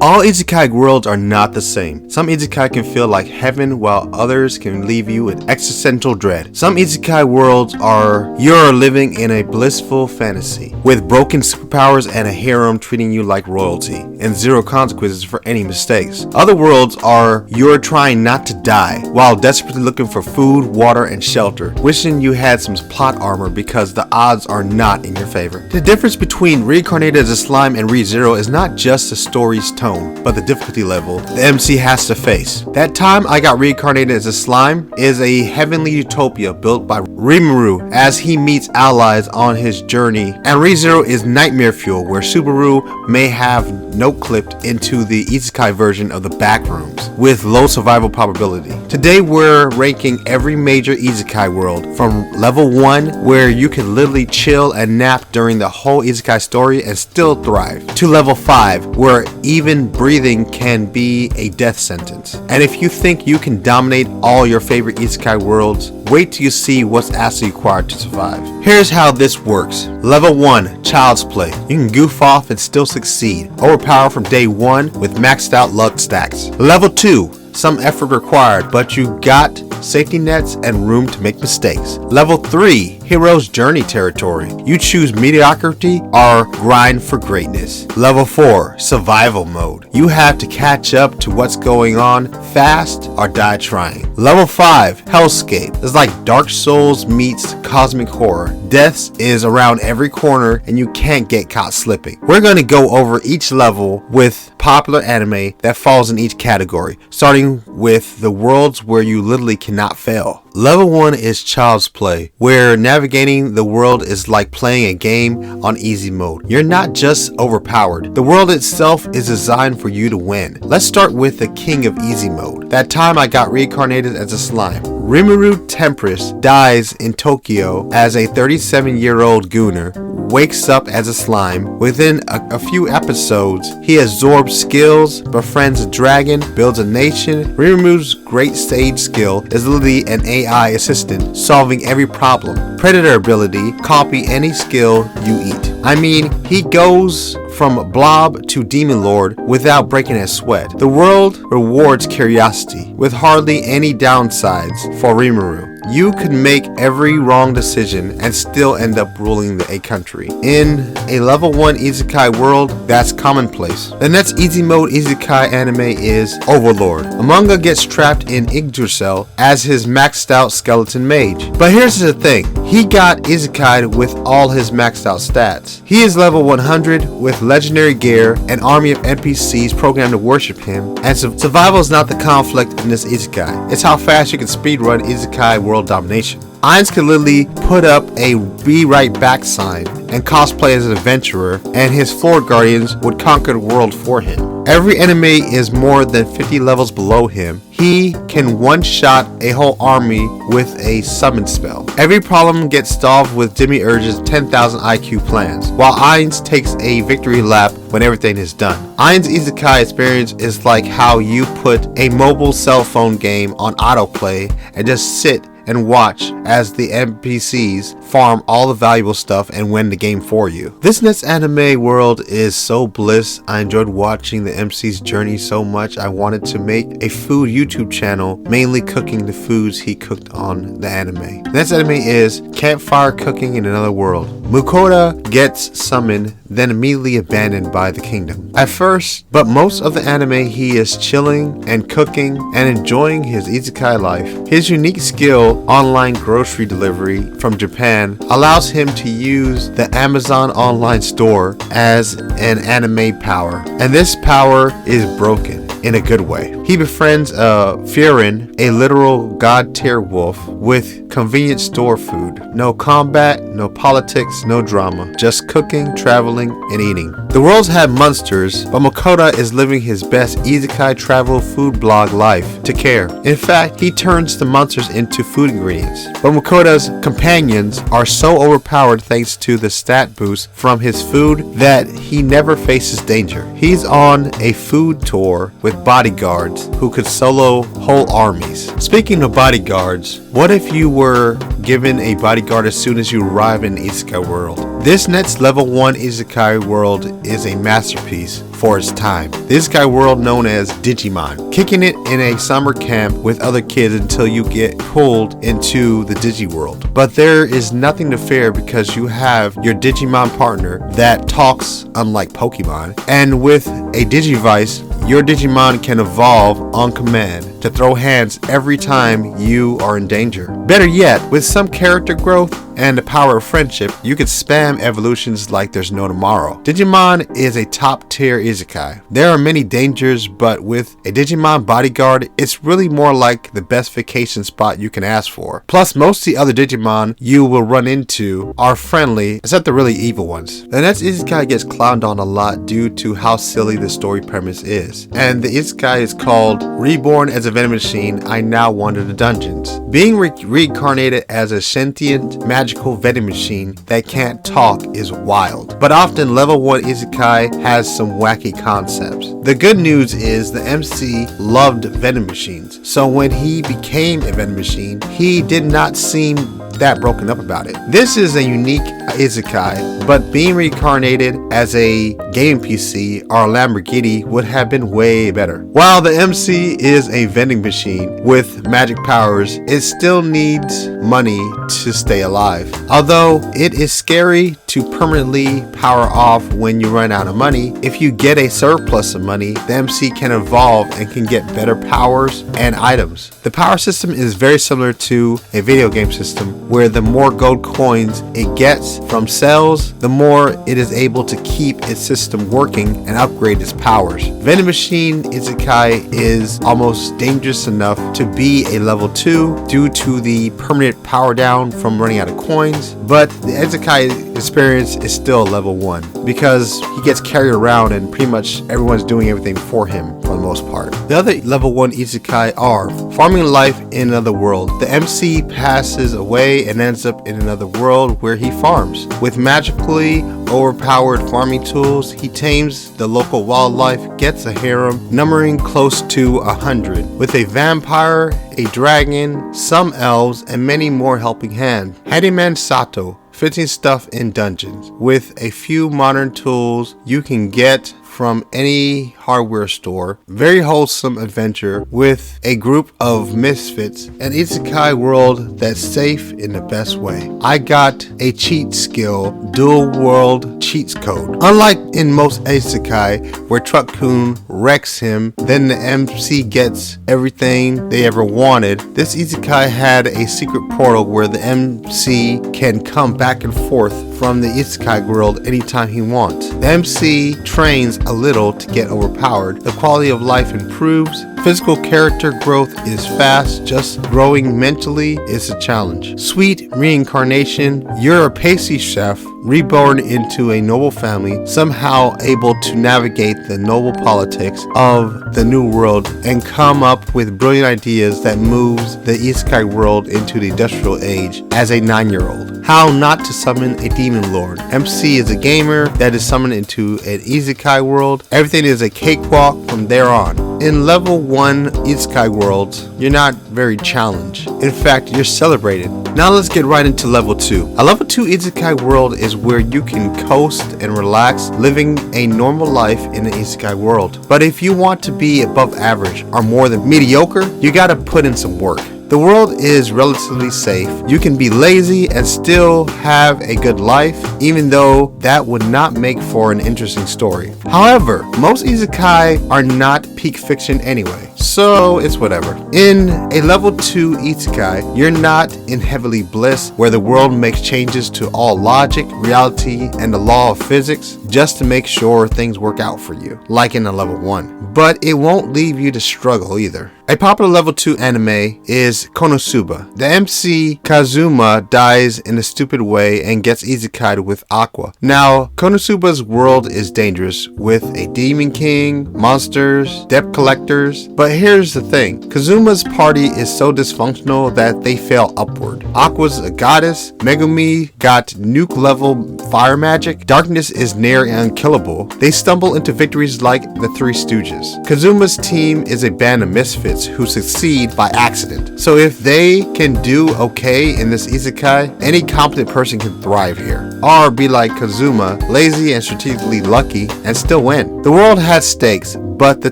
All Isekai worlds are not the same. Some Isekai can feel like heaven while others can leave you with existential dread. Some Isekai worlds are you're living in a blissful fantasy with broken superpowers and a harem treating you like royalty and zero consequences for any mistakes. Other worlds are you're trying not to die while desperately looking for food, water, and shelter, wishing you had some plot armor because the odds are not in your favor. The difference between Reincarnated as a Slime and ReZero is not just the story's tone, but the difficulty level the MC has to face. That time I got reincarnated as a slime is a heavenly utopia built by Rimuru as he meets allies on his journey, and ReZero is nightmare fuel where Subaru may have note clipped into the Isekai version of the back rooms with low survival probability. Today we're ranking every major Isekai world from level 1 where you can literally chill and nap during the whole Isekai story and still thrive, to level 5 where even breathing can be a death sentence. And if you think you can dominate all your favorite Isekai worlds, wait till you see what's actually required to survive. Here's how this works. Level 1, Child's Play. You can goof off and still succeed. Overpower from day 1 with maxed out luck stacks. Level 2, some effort required, but you got safety nets and room to make mistakes. Level 3, Hero's Journey territory. You choose mediocrity or grind for greatness. Level 4, Survival Mode. You have to catch up to what's going on fast or die trying. Level 5, Hellscape. It's like Dark Souls meets cosmic horror. Death is around every corner and you can't get caught slipping. We're going to go over each level with popular anime that falls in each category, starting with the worlds where you literally cannot fail. Level 1 is Child's Play, where navigating the world is like playing a game on easy mode. You're not just overpowered. The world itself is designed for you to win. Let's start with the king of easy mode. That time I got reincarnated as a slime. Rimuru Tempest dies in Tokyo as a 37-year-old gooner, wakes up as a slime. Within a few episodes, he absorbs skills, befriends a dragon, builds a nation. Rimuru's great stage skill is literally an AI assistant, solving every problem. Predator ability, copy any skill you eat. I mean, he goes from blob to demon lord without breaking a sweat. The world rewards curiosity with hardly any downsides for Rimuru. You could make every wrong decision and still end up ruling a country. In a level 1 Isekai world, that's commonplace. The next easy mode Isekai anime is Overlord. A manga gets trapped in Yggdrasil as his maxed out skeleton mage. But here's the thing, he got Isekai'd with all his maxed out stats. He is level 100 with legendary gear, an army of NPCs programmed to worship him, and survival is not the conflict in this Isekai. It's how fast you can speedrun Isekai world domination. Ainz could literally put up a be right back sign and cosplay as an adventurer, and his floor guardians would conquer the world for him. Every enemy is more than 50 levels below him. He can one-shot a whole army with a summon spell. Every problem gets solved with Demiurge's 10,000 IQ plans, while Ainz takes a victory lap when everything is done. Ainz Isekai experience is like how you put a mobile cell phone game on autoplay and just sit and watch as the NPCs farm all the valuable stuff and win the game for you. This next anime world is so bliss. I enjoyed watching the MC's journey so much I wanted to make a food YouTube channel mainly cooking the foods he cooked on the anime. The next anime is Campfire Cooking in Another World. Mukoda gets summoned, then immediately abandoned by the kingdom. At first, but most of the anime he is chilling and cooking and enjoying his isekai life. His unique skill, online grocery delivery from Japan, allows him to use the Amazon online store as an anime power. And this power is broken in a good way. He befriends Furin, a literal god tier wolf with convenient store food. No combat, no politics, no drama. Just cooking, traveling, and eating. The worlds have monsters, but Makoto is living his best isekai travel food blog life to care. In fact, he turns the monsters into food ingredients. But Makoto's companions are so overpowered thanks to the stat boost from his food that he never faces danger. He's on a food tour with bodyguards who could solo whole armies. Speaking of bodyguards, what if you were given a bodyguard as soon as you arrive in the Isekai world? This next level 1 Isekai world is a masterpiece before its time. The Isekai world known as Digimon, kicking it in a summer camp with other kids until you get pulled into the Digi world. But there is nothing to fear because you have your Digimon partner that talks unlike Pokemon, and with a Digivice, your Digimon can evolve on command to throw hands every time you are in danger. Better yet, with some character growth and the power of friendship, you could spam evolutions like there's no tomorrow. Digimon is a top tier isekai. There are many dangers, but with a Digimon bodyguard, it's really more like the best vacation spot you can ask for. Plus, most of the other Digimon you will run into are friendly, except the really evil ones. The next isekai gets clowned on a lot due to how silly the story premise is. And the isekai is called Reborn as a Venom Machine, I Now Wander the Dungeons. Being reincarnated as a sentient magical vending machine that can't talk is wild, but often level 1 isekai has some wacky concepts. The good news is the MC loved vending machines, so when he became a vending machine, he did not seem that broken up about it. This is a unique isekai, but being reincarnated as a gaming PC or a Lamborghini would have been way better. While the MC is a vending machine with magic powers, it still needs money to stay alive. Although it is scary to permanently power off when you run out of money, if you get a surplus of money, the MC can evolve and can get better powers and items. The power system is very similar to a video game system, where the more gold coins it gets from sales, the more it is able to keep its system working and upgrade its powers. Vending Machine Isekai is almost dangerous enough to be a level 2 due to the permanent power down from running out of coins, but the Isekai experience is still level 1 because he gets carried around and pretty much everyone's doing everything for him for the most part. The other level 1 Isekai are farming life in another world. The MC passes away and ends up in another world where he farms. With magically overpowered farming tools, he tames the local wildlife, gets a harem numbering close to 100, with a vampire, a dragon, some elves, and many more helping hand. Handyman Sato, fixing stuff in dungeons. With a few modern tools you can get from any hardware store. Very wholesome adventure with a group of misfits. An isekai world that's safe in the best way. I got a cheat skill, dual world cheats code. Unlike in most isekai where Truck-kun wrecks him, then the MC gets everything they ever wanted, this isekai had a secret portal where the MC can come back and forth from the isekai world anytime he wants. The MC trains a little to get overpowered. The quality of life improves. Physical character growth is fast, just growing mentally is a challenge. Sweet reincarnation, you're a pastry chef reborn into a noble family, somehow able to navigate the noble politics of the new world and come up with brilliant ideas that moves the isekai world into the industrial age as a 9-year-old. How not to summon a demon lord. MC is a gamer that is summoned into an isekai world. Everything is a cakewalk from there on. In level 1 isekai worlds, you're not very challenged. In fact, you're celebrated. Now let's get right into level 2. A level 2 isekai world is where you can coast and relax, living a normal life in an isekai world. But if you want to be above average or more than mediocre, you gotta put in some work. The world is relatively safe. You can be lazy and still have a good life, even though that would not make for an interesting story. However, most isekai are not peak fiction anyway, so it's whatever. In a level 2 isekai, you're not in heavenly bliss where the world makes changes to all logic, reality, and the law of physics just to make sure things work out for you, like in a level 1. But it won't leave you to struggle either. A popular level 2 anime is Konosuba. The MC Kazuma dies in a stupid way and gets isekai'd with Aqua. Now, Konosuba's world is dangerous with a demon king, monsters, debt collectors, but here's the thing. Kazuma's party is so dysfunctional that they fail upward. Aqua's a goddess, Megumi got nuke level fire magic, darkness is near unkillable. They stumble into victories like the Three Stooges. Kazuma's team is a band of misfits misfits who succeed by accident. So if they can do okay in this isekai, any competent person can thrive here. Or be like Kazuma, lazy and strategically lucky, and still win. The world has stakes, but the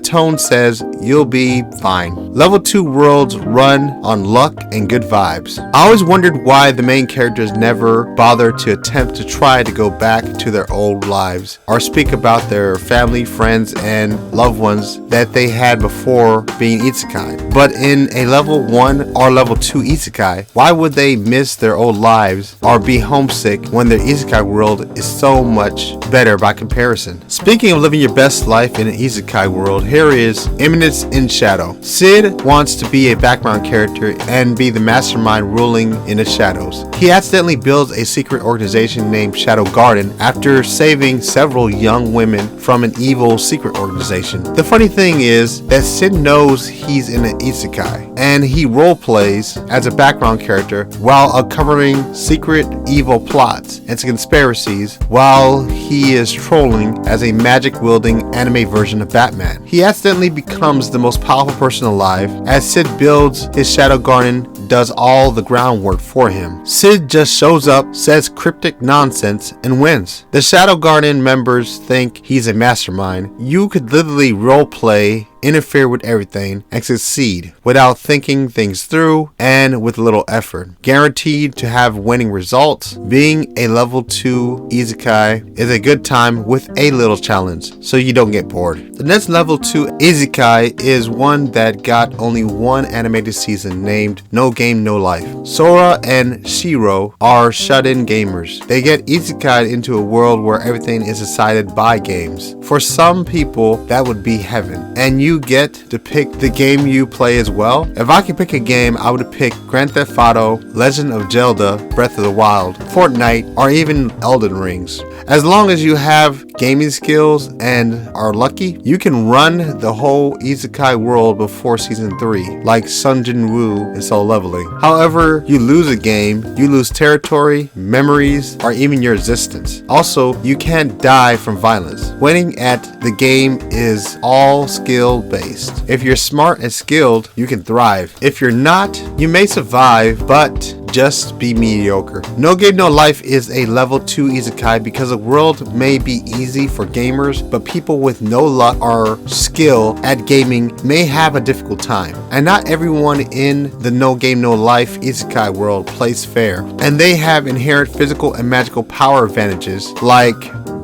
tone says you'll be fine. Level 2 worlds run on luck and good vibes. I always wondered why the main characters never bother to attempt to try to go back to their old lives or speak about their family, friends, and loved ones that they had before being isekai. But in a level 1 or level 2 isekai, why would they miss their old lives or be homesick when their isekai world is so much better by comparison? Speaking of living your best life in an isekai world, here is Eminence in Shadow. Sid wants to be a background character and be the mastermind ruling in the shadows. He accidentally builds a secret organization named Shadow Garden after saving several young women from an evil secret organization. The funny thing is that Sid knows he's in an isekai and he role plays as a background character while uncovering secret evil plots and conspiracies while he is trolling as a magic wielding anime version of Batman. He accidentally becomes the most powerful person alive as Sid builds his Shadow Garden, does all the groundwork for him. Sid just shows up, says cryptic nonsense, and wins. The Shadow Garden members think he's a mastermind. You could literally roleplay, interfere with everything, and succeed without thinking things through and with little effort. Guaranteed to have winning results. Being a level 2 isekai is a good time with a little challenge, so you don't get bored. The next level 2 isekai is one that got only one animated season named No Game No Life. Sora and Shiro are shut-in gamers. They get isekai'd into a world where everything is decided by games. For some people, that would be heaven, and you get to pick the game you play as well. If I could pick a game, I would pick Grand Theft Auto, Legend of Zelda, Breath of the Wild, Fortnite, or even Elden Rings. As long as you have gaming skills and are lucky, you can run the whole isekai world before season 3, like Sun Jin Woo in Soul Leveling. However, you lose a game, you lose territory, memories, or even your existence. Also, you can't die from violence. Winning at the game is all skill based. If you're smart and skilled, you can thrive. If you're not, you may survive, but just be mediocre. No Game No Life is a level 2 isekai because the world may be easy for gamers, but people with no luck or skill at gaming may have a difficult time. And not everyone in the No Game No Life isekai world plays fair, and they have inherent physical and magical power advantages like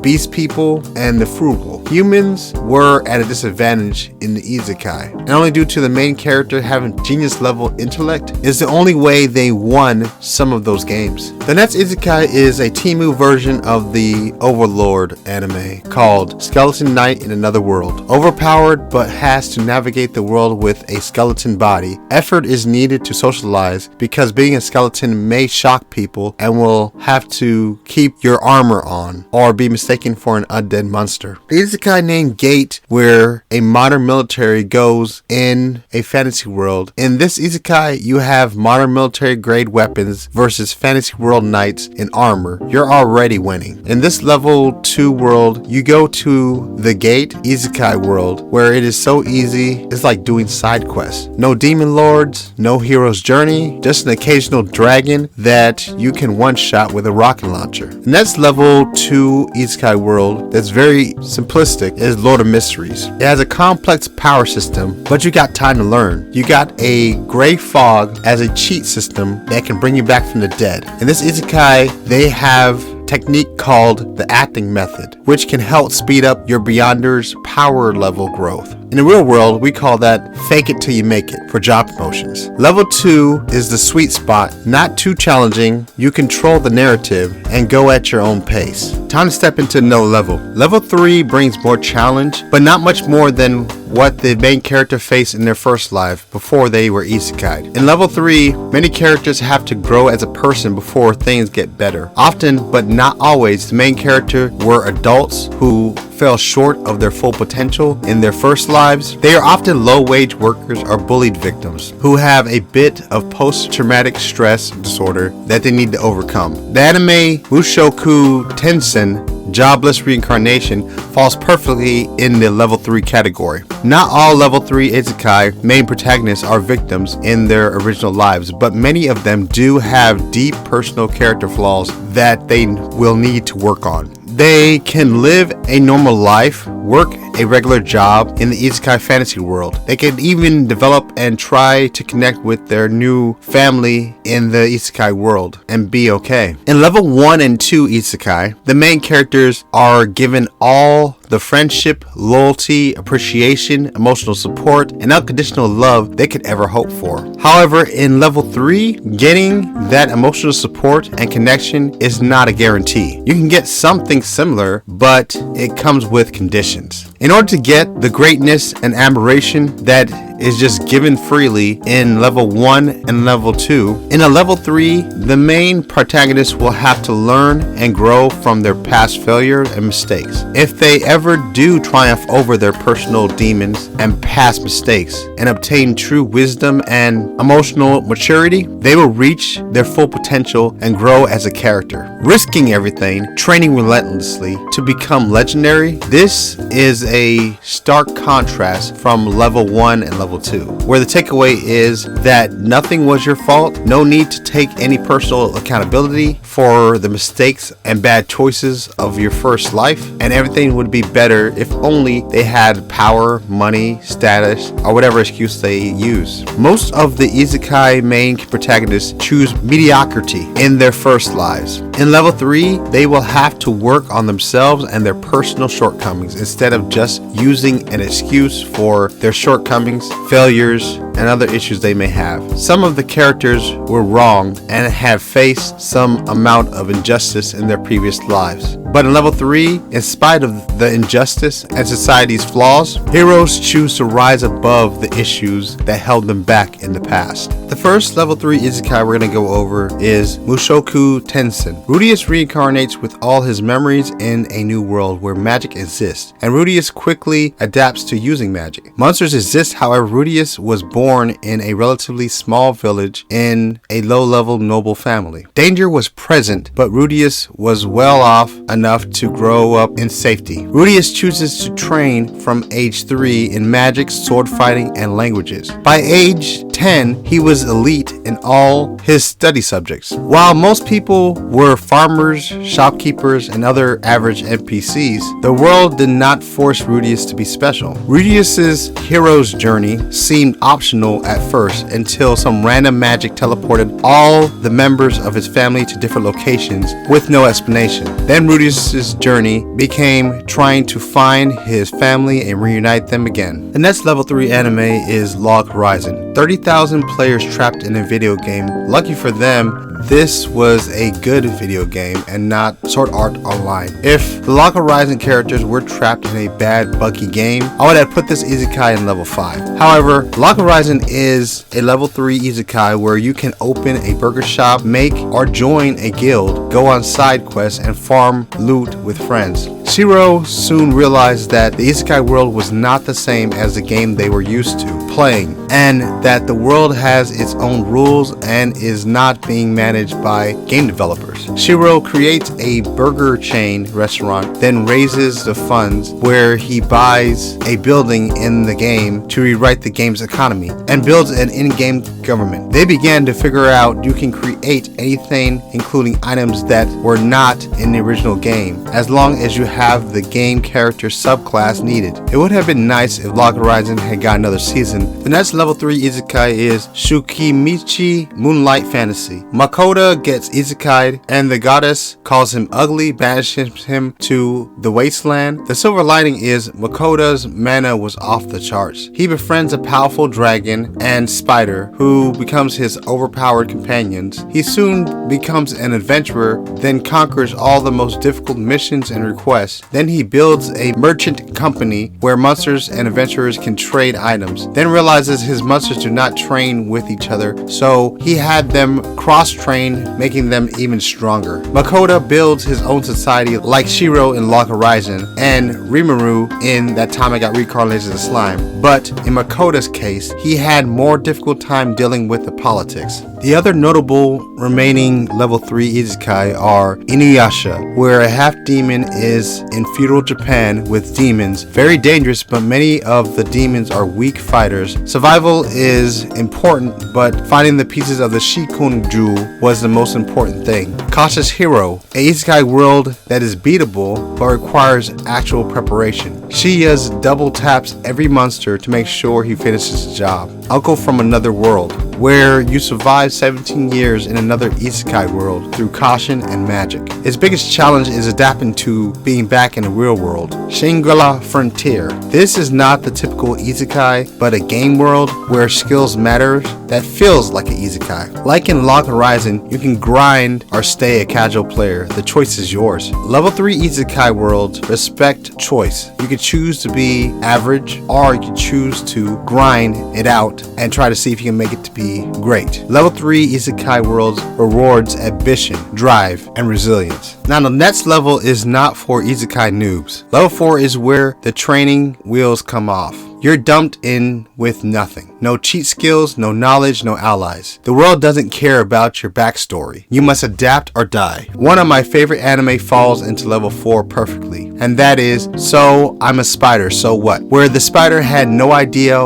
beast people and the frugal. Humans were at a disadvantage in the isekai, and only due to the main character having genius level intellect is the only way they won some of those games. The next isekai is a Temu version of the Overlord anime called Skeleton Knight in Another World. Overpowered but has to navigate the world with a skeleton body. Effort is needed to socialize because being a skeleton may shock people and will have to keep your armor on or be mistaken for an undead monster. The isekai named Gate, where a modern military goes in a fantasy world. In this isekai, you have modern military grade weapons versus fantasy world knights in armor. You're already winning. In this level 2 world, you go to the Gate isekai world, where it is so easy, it's like doing side quests. No demon lords, no hero's journey, just an occasional dragon that you can one-shot with a rocket launcher. The next level 2 isekai world that's very simplistic is Lord of Mysteries. It has a complex power system, but you got time to learn. You got a gray fog as a cheat system that can bring you back from the dead. In this isekai, they have technique called the acting method, which can help speed up your Beyonder's power level growth. In the real world, we call that fake it till you make it for job promotions. Level 2 is the sweet spot, not too challenging. You control the narrative and go at your own pace. Time to step into no level. Level 3 brings more challenge, but not much more than what the main character faced in their first life before they were isekai'd. In level 3, many characters have to grow as a person before things get better. Often, but not always, the main character were adults who fell short of their full potential in their first lives. They are often low-wage workers or bullied victims who have a bit of post-traumatic stress disorder that they need to overcome. The anime Mushoku Tensei jobless reincarnation falls perfectly in the level 3 category. Not all level 3 Isekai main protagonists are victims in their original lives, but many of them do have deep personal character flaws that they will need to work on. They can live a normal life, work a regular job in the Isekai fantasy world. They can even develop and try to connect with their new family in the Isekai world and be okay. In level 1 and 2 Isekai, the main characters are given all the friendship, loyalty, appreciation, emotional support, and unconditional love they could ever hope for. However, in level 3, getting that emotional support and connection is not a guarantee. You can get something similar, but it comes with conditions. In order to get the greatness and admiration that is just given freely in level 1 and level 2, in a level 3, the main protagonist will have to learn and grow from their past failures and mistakes. If they ever do triumph over their personal demons and past mistakes and obtain true wisdom and emotional maturity, they will reach their full potential and grow as a character, risking everything, training relentlessly to become legendary. This is a stark contrast from level 1 and level 2, where the takeaway is that nothing was your fault, no need to take any personal accountability for the mistakes and bad choices of your first life, and everything would be better if only they had power, money, status, or whatever excuse they use. Most of the Isekai main protagonists choose mediocrity in their first lives. In level 3, they will have to work on themselves and their personal shortcomings instead of just using an excuse for their shortcomings, failures, and other issues they may have. Some of the characters were wrong and have faced some amount of injustice in their previous lives. But in level 3, in spite of the injustice and society's flaws, heroes choose to rise above the issues that held them back in the past. The first level 3 Isekai we're going to go over is Mushoku Tensei. Rudeus reincarnates with all his memories in a new world where magic exists, and Rudeus quickly adapts to using magic. Monsters exist, however, Rudeus was born in a relatively small village in a low-level noble family. Danger was present, but Rudeus was well off enough to grow up in safety. Rudeus chooses to train from age 3 in magic, sword fighting, and languages. By age 10, he was elite in all his study subjects. While most people were farmers, shopkeepers, and other average NPCs, the world did not force Rudeus to be special. Rudeus's hero's journey seemed optional at first until some random magic teleported all the members of his family to different locations with no explanation. Then Rudeus's journey became trying to find his family and reunite them again. The next level 3 anime is Log Horizon. 30,000 players trapped in a video game. Lucky for them, this was a good video game and not Sword Art Online. If the Log Horizon characters were trapped in a bad, buggy game, I would have put this Isekai in level 5. However, Log Horizon is a level 3 Isekai where you can open a burger shop, make or join a guild, go on side quests, and farm loot with friends. Shiro soon realized that the Isekai world was not the same as the game they were used to playing, and that the world has its own rules and is not being managed by game developers. Shiro creates a burger chain restaurant, then raises the funds where he buys a building in the game to rewrite the game's economy and builds an in-game government. They began to figure out you can create anything, including items that were not in the original game, as long as you have the game character subclass needed. It would have been nice if Log Horizon had got another season. The next level 3 Isekai is Shukimichi Moonlight Fantasy. Makoto gets isekai'd and the goddess calls him ugly, banishes him to the wasteland. The silver lining is Makoto's mana was off the charts. He befriends a powerful dragon and spider who becomes his overpowered companions. He soon becomes an adventurer, then conquers all the most difficult missions and requests. Then he builds a merchant company where monsters and adventurers can trade items. Then realizes his monsters do not train with each other, so he had them cross-train, making them even stronger. Makoto builds his own society like Shiro in Log Horizon and Rimuru in That Time I Got Reincarnated as a Slime. But in Makoto's case, he had more difficult time dealing with the politics. The other notable remaining level 3 Isekai are Inuyasha, where a half-demon is exists in feudal Japan with demons, very dangerous, but many of the demons are weak fighters. Survival is important, but finding the pieces of the Shikun jewel was the most important thing. Cautious Hero, a isekai world that is beatable but requires actual preparation. Shiya's double taps every monster to make sure he finishes the job. Uncle from Another World, where you survive 17 years in another isekai world through caution and magic. His biggest challenge is adapting to being back in the real world. Shangri-La Frontier. This is not the typical isekai, but a game world where skills matter that feels like an isekai. Like in Log Horizon, you can grind or stay a casual player. The choice is yours. Level 3 isekai worlds respect choice. You can choose to be average, or you can choose to grind it out and try to see if you can make it to be great. Level 3 isekai worlds rewards ambition, drive, and resilience. Now the next level is not for isekai noobs. Level 4 is where the training wheels come off. You're dumped in with nothing. No cheat skills, no knowledge, no allies. The world doesn't care about your backstory. You must adapt or die. One of my favorite anime falls into level 4 perfectly, and that is So I'm a Spider, So What? Where the spider had no idea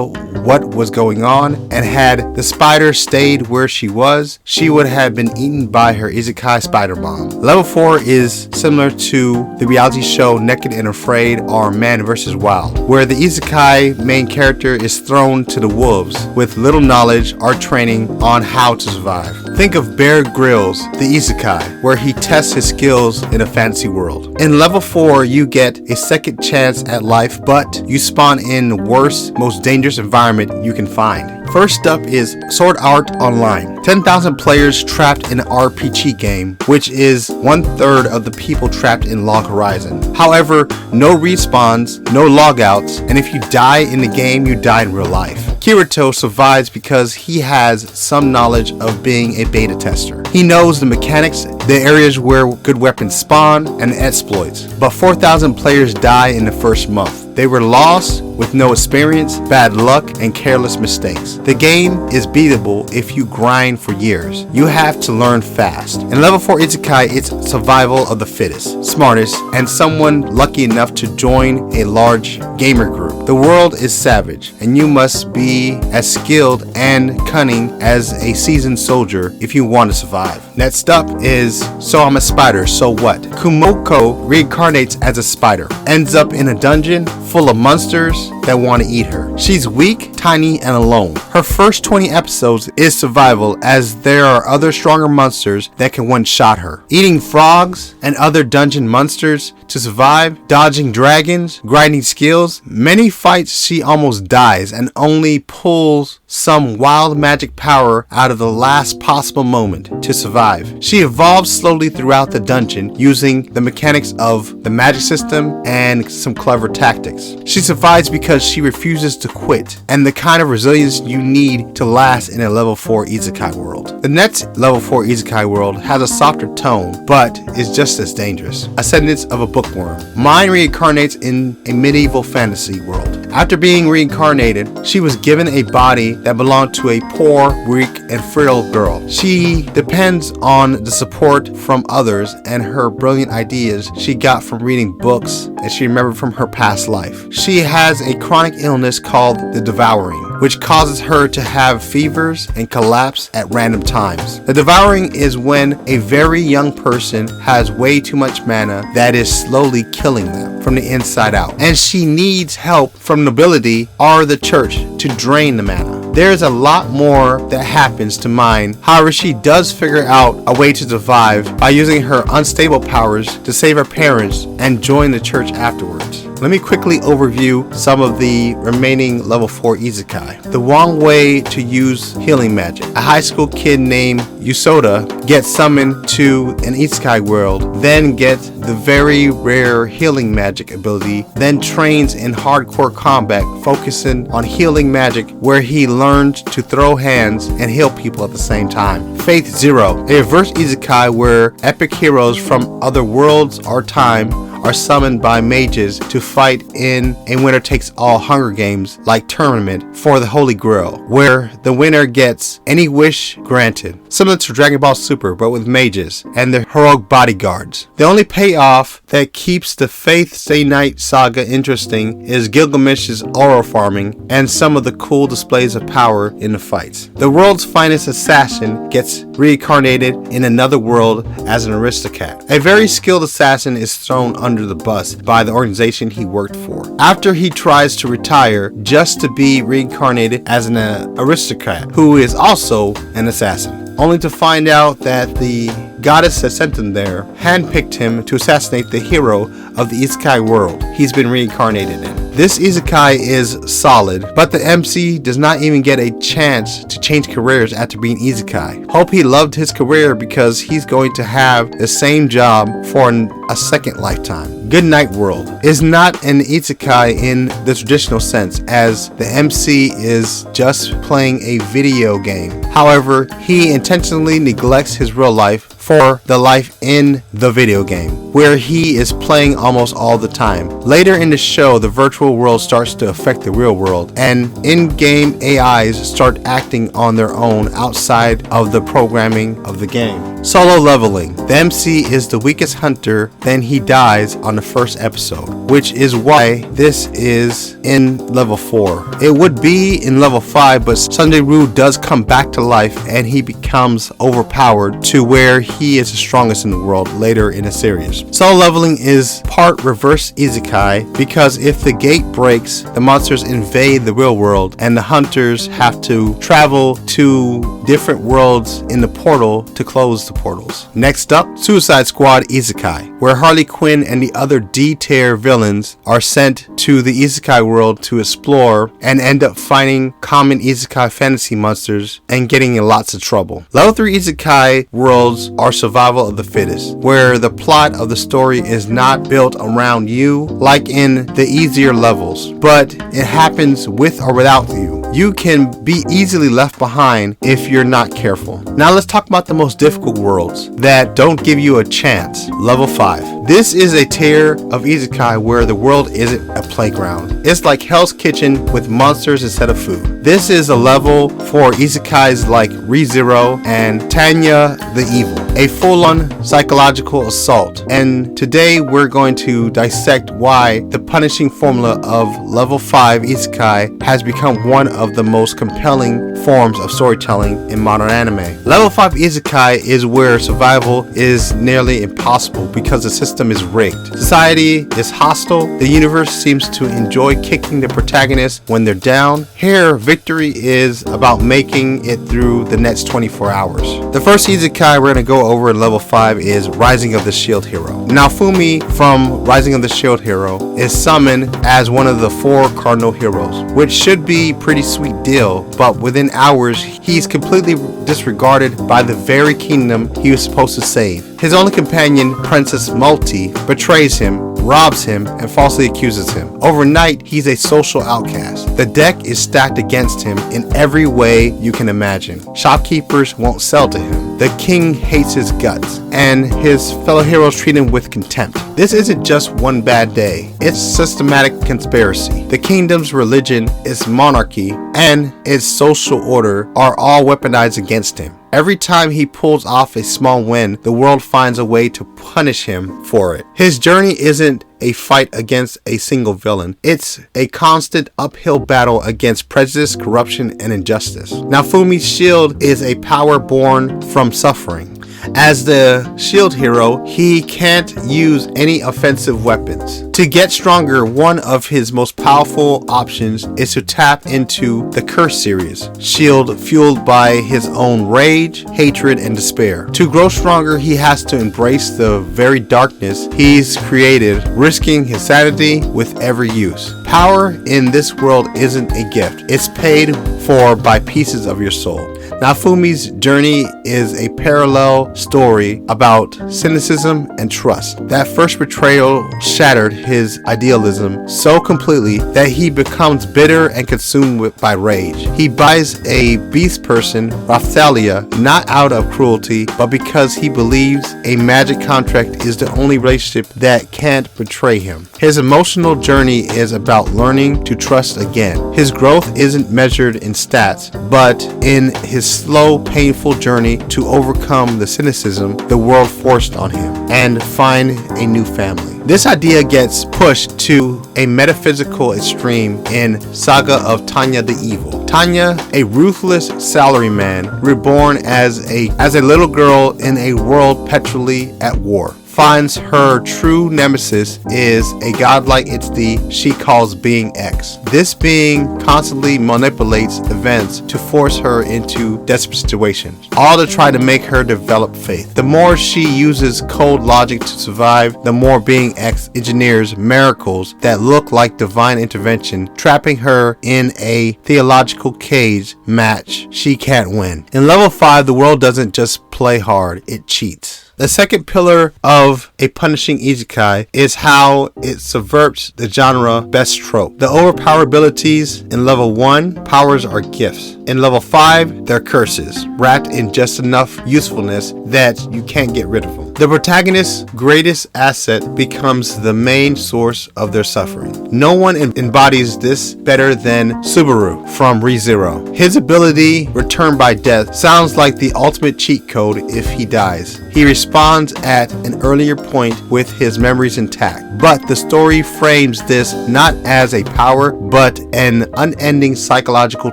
what was going on, and had the spider stayed where she was, she would have been eaten by her isekai spider mom. Level 4 is similar to the reality show Naked and Afraid or Man vs. Wild, where the isekai main character is thrown to the wolves with little knowledge or training on how to survive. Think of Bear Grylls, the isekai, where he tests his skills in a fantasy world. In level 4, you get a second chance at life, but you spawn in the worst, most dangerous environment you can find. First up is Sword Art Online. 10,000 players trapped in an RPG game, which is 1/3 of the people trapped in Log Horizon. However, no respawns, no logouts, and if you die in the game, you die in real life. Kirito survives because he has some knowledge of being a beta tester. He knows the mechanics, the areas where good weapons spawn, and exploits. But 4,000 players die in the first month. They were lost with no experience, bad luck, and careless mistakes. The game is beatable if you grind for years. You have to learn fast. In level 4 isekai, it's survival of the fittest, smartest, and someone lucky enough to join a large gamer group. The world is savage, and you must be as skilled and cunning as a seasoned soldier if you want to survive. Next up is So I'm a Spider, So What? Kumoko reincarnates as a spider, ends up in a dungeon full of monsters that want to eat her. She's weak, tiny, and alone. Her first 20 episodes is survival, as there are other stronger monsters that can one-shot her. Eating frogs and other dungeon monsters to survive, dodging dragons, grinding skills. Many fights she almost dies and only pulls some wild magic power out of the last possible moment to survive. She evolves slowly throughout the dungeon using the mechanics of the magic system and some clever tactics. She survives because she refuses to quit, and the kind of resilience you need to last in a level 4 isekai world. The next level 4 isekai world has a softer tone, but is just as dangerous. Ascendance of a Bookworm. Mine reincarnates in a medieval fantasy world. After being reincarnated, she was given a body that belonged to a poor, weak, and frail girl. She depends on the support from others and her brilliant ideas she got from reading books that she remembered from her past life. She has a chronic illness called the Devouring, which causes her to have fevers and collapse at random times. The Devouring is when a very young person has way too much mana that is slowly killing them from the inside out, and she needs help from nobility or the church to drain the mana. There's a lot more that happens to Mine. However, she does figure out a way to survive by using her unstable powers to save her parents and join the church afterwards. Let me quickly overview some of the remaining level 4 isekai. The wrong way to use healing magic. A high school kid named Yusoda gets summoned to an isekai world, then gets the very rare healing magic ability, then trains in hardcore combat focusing on healing magic, where he learned to throw hands and heal people at the same time. Faith Zero, a reverse isekai where epic heroes from other worlds or time are summoned by mages to fight in a winner-takes-all Hunger Games like tournament for the Holy Grail, where the winner gets any wish granted, similar to Dragon Ball Super but with mages and their heroic bodyguards. The only payoff that keeps the Faith Stay Night saga interesting is Gilgamesh's oro farming and some of the cool displays of power in the fights. The world's finest assassin gets reincarnated in another world as an aristocrat. A very skilled assassin is thrown under the bus by the organization he worked for after he tries to retire just to be reincarnated as an aristocrat who is also an assassin, only to find out that the goddess that sent him there handpicked him to assassinate the hero of the Isekai world he's been reincarnated in. This Isekai is solid, but the MC does not even get a chance to change careers after being Isekai. Hope he loved his career because he's going to have the same job for a second lifetime. Good Night World is not an Isekai in the traditional sense, as the MC is just playing a video game. However, he intentionally neglects his real life for the life in the video game, where he is playing almost all the time. Later in the show, the virtual world starts to affect the real world, and in-game AIs start acting on their own outside of the programming of the game. Solo leveling. The MC is the weakest hunter, then he dies on the first episode, which is why this is in level 4. It would be in level 5, but Sunday-Ryu does come back to life and he becomes overpowered to where he is the strongest in the world later in the series. Solo leveling is part reverse Isekai because if the gate breaks, the monsters invade the real world and the hunters have to travel to different worlds in the portal to close the portals. Next up, Suicide Squad Isekai, where Harley Quinn and the other D-tier villains are sent to the Isekai world to explore and end up fighting common Isekai fantasy monsters and getting in lots of trouble. Level 3 Isekai worlds are survival of the fittest, where the plot of the story is not built around you like in the easier levels, but it happens with or without you. You can be easily left behind if you're not careful. Now let's talk about the most difficult worlds that don't give you a chance. Level 5. This is a tier of Isekai where the world isn't a playground. It's like Hell's Kitchen with monsters instead of food. This is a level for Isekais like ReZero and Tanya the Evil, a full-on psychological assault. And today we're going to dissect why the punishing formula of level 5 Isekai has become one of the most compelling forms of storytelling in modern anime. Level 5 Isekai is where survival is nearly impossible because the system is rigged. Society is hostile. The universe seems to enjoy kicking the protagonist when they're down. Here, victory is about making it through the next 24 hours. The first Isekai we're going to go over in level 5 is Rising of the Shield Hero. Now, Fumi from Rising of the Shield Hero is summoned as one of the 4 cardinal heroes, which should be a pretty sweet deal, but within hours, he's completely disregarded by the very kingdom he was supposed to save. His only companion, Princess Multi, betrays him, robs him, and falsely accuses him. Overnight, he's a social outcast. The deck is stacked against him in every way you can imagine. Shopkeepers won't sell to him. The king hates his guts, and his fellow heroes treat him with contempt. This isn't just one bad day. It's systematic conspiracy. The kingdom's religion, its monarchy, and its social order are all weaponized against him. Every time he pulls off a small win, the world finds a way to punish him for it. His journey isn't a fight against a single villain. It's a constant uphill battle against prejudice, corruption, and injustice. Now, Fumi's shield is a power born from suffering. As the shield hero, he can't use any offensive weapons. To get stronger, one of his most powerful options is to tap into the Curse series, shield fueled by his own rage, hatred, and despair. To grow stronger, he has to embrace the very darkness he's created, risking his sanity with every use. Power in this world isn't a gift. It's paid for by pieces of your soul. Nafumi's journey is a parallel story about cynicism and trust. That first betrayal shattered his idealism so completely that he becomes bitter and consumed by rage. He buys a beast person, Raphaelia, not out of cruelty, but because he believes a magic contract is the only relationship that can't betray him. His emotional journey is about learning to trust again. His growth isn't measured in stats, but in his slow, painful journey to overcome the cynicism the world forced on him and find a new family. This idea gets pushed to a metaphysical extreme in Saga of Tanya the Evil. Tanya, a ruthless salaryman reborn as a little girl in a world perpetually at war, finds her true nemesis is a godlike entity she calls Being X. This being constantly manipulates events to force her into desperate situations, all to try to make her develop faith. The more she uses cold logic to survive, the more Being X engineers miracles that look like divine intervention, trapping her in a theological cage match she can't win. In level 5, the world doesn't just play hard, it cheats. The second pillar of a punishing isekai is how it subverts the genre best trope. The overpower abilities in level 1, powers are gifts. In level 5, they're curses, wrapped in just enough usefulness that you can't get rid of them. The protagonist's greatest asset becomes the main source of their suffering. No one embodies this better than Subaru from ReZero. His ability, Return by Death, sounds like the ultimate cheat code if he dies. He responds at an earlier point with his memories intact, but the story frames this not as a power, but an unending psychological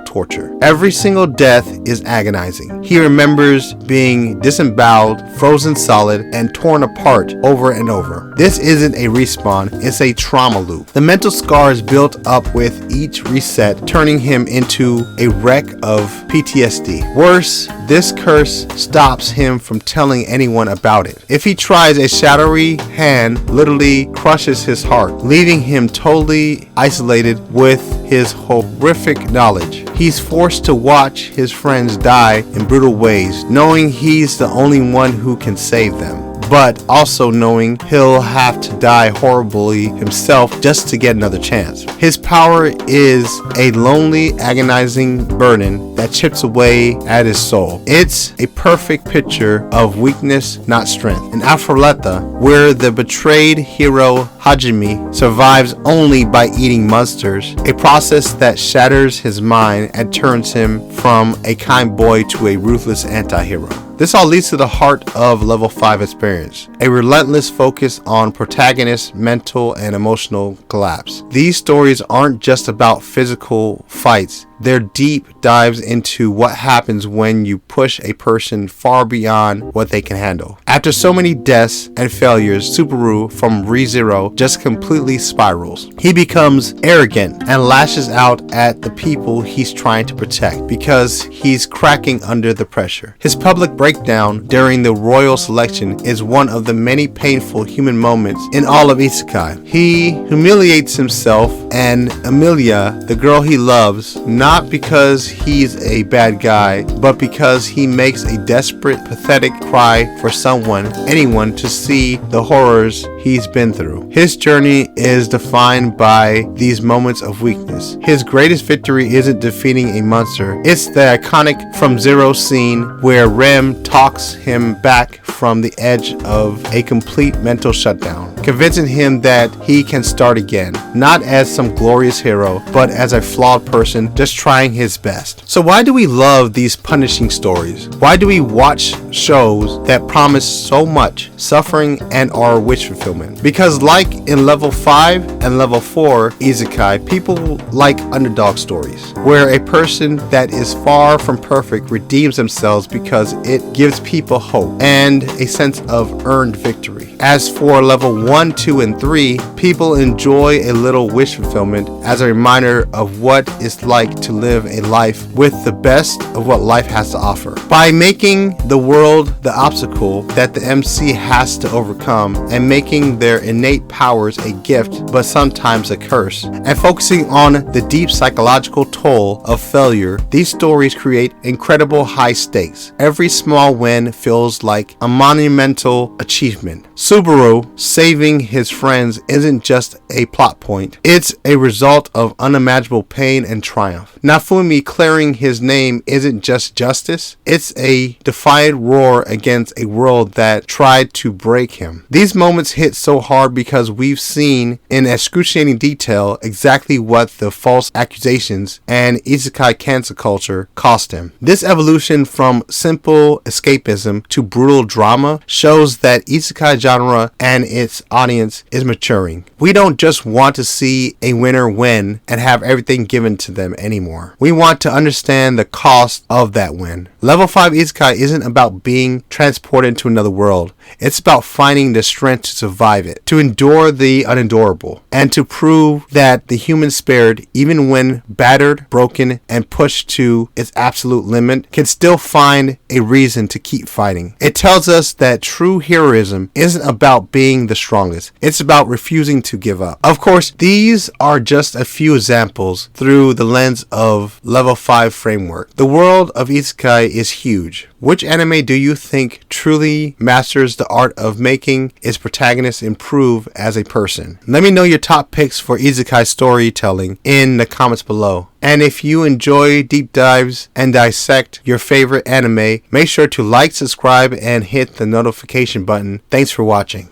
torture. Every single death is agonizing. He remembers being disemboweled, frozen solid, and torn apart over and over. This isn't a respawn, it's a trauma loop. The mental scars built up with each reset, turning him into a wreck of PTSD. Worse, this curse stops him from telling anyone about it. If he tries, a shadowy hand literally crushes his heart, leaving him totally isolated with his horrific knowledge. He's forced to watch his friends die in brutal ways, knowing he's the only one who can save them, but also knowing he'll have to die horribly himself just to get another chance. His power is a lonely, agonizing burden that chips away at his soul. It's a perfect picture of weakness, not strength. In Aphrodite, where the betrayed hero Hajime survives only by eating monsters, a process that shatters his mind and turns him from a kind boy to a ruthless anti-hero. This all leads to the heart of level 5 experience, a relentless focus on protagonist's mental and emotional collapse. These stories aren't just about physical fights, they're deep dives into what happens when you push a person far beyond what they can handle. After so many deaths and failures, Subaru from ReZero just completely spirals. He becomes arrogant and lashes out at the people he's trying to protect because he's cracking under the pressure. His public breakdown during the royal selection is one of the many painful human moments in all of Isekai. He humiliates himself and Emilia, the girl he loves, not because he's a bad guy, but because he makes a desperate, pathetic cry for someone, anyone, to see the horrors he's been through. His journey is defined by these moments of weakness. His greatest victory isn't defeating a monster, it's the iconic From Zero scene where Rem talks him back from the edge of a complete mental shutdown, convincing him that he can start again, not as some glorious hero, but as a flawed person just trying his best. So why do we love these punishing stories? Why do we watch shows that promise so much suffering and or wish fulfillment? Because like in level 5 and level 4 Isekai, people like underdog stories, where a person that is far from perfect redeems themselves because it gives people hope and a sense of earned victory. As for level 1, 2, and 3, people enjoy a little wish fulfillment as a reminder of what it's like to live a life with the best of what life has to offer. By making the world the obstacle that the MC has to overcome and making their innate powers a gift but sometimes a curse, and focusing on the deep psychological toll of failure, these stories create incredible high stakes. Every small win feels like a monumental achievement. Subaru saving his friends isn't just a plot point, it's a result of unimaginable pain and triumph. Nafumi clearing his name isn't just justice, it's a defiant roar against a world that tried to break him. These moments hit so hard because we've seen in excruciating detail exactly what the false accusations and Isekai cancel culture cost him. This evolution from simple escapism to brutal drama shows that Isekai genre and its audience is maturing. We don't just want to see a winner win and have everything given to them anymore. We want to understand the cost of that win. Level 5 Isekai isn't about being transported to another world. It's about finding the strength to survive it, to endure the unendurable, and to prove that the human spirit, even when battered, broken, and pushed to its absolute limit, can still find a reason to keep fighting. It tells us that true heroism isn't about being the strongest. It's about refusing to give up. Of course, these are just a few examples through the lens of Level 5 framework. The world of Isekai is huge. Which anime do you think truly masters the art of making its protagonist improve as a person? Let me know your top picks for Isekai storytelling in the comments below. And if you enjoy deep dives and dissect your favorite anime, make sure to like, subscribe, and hit the notification button. Thanks for watching.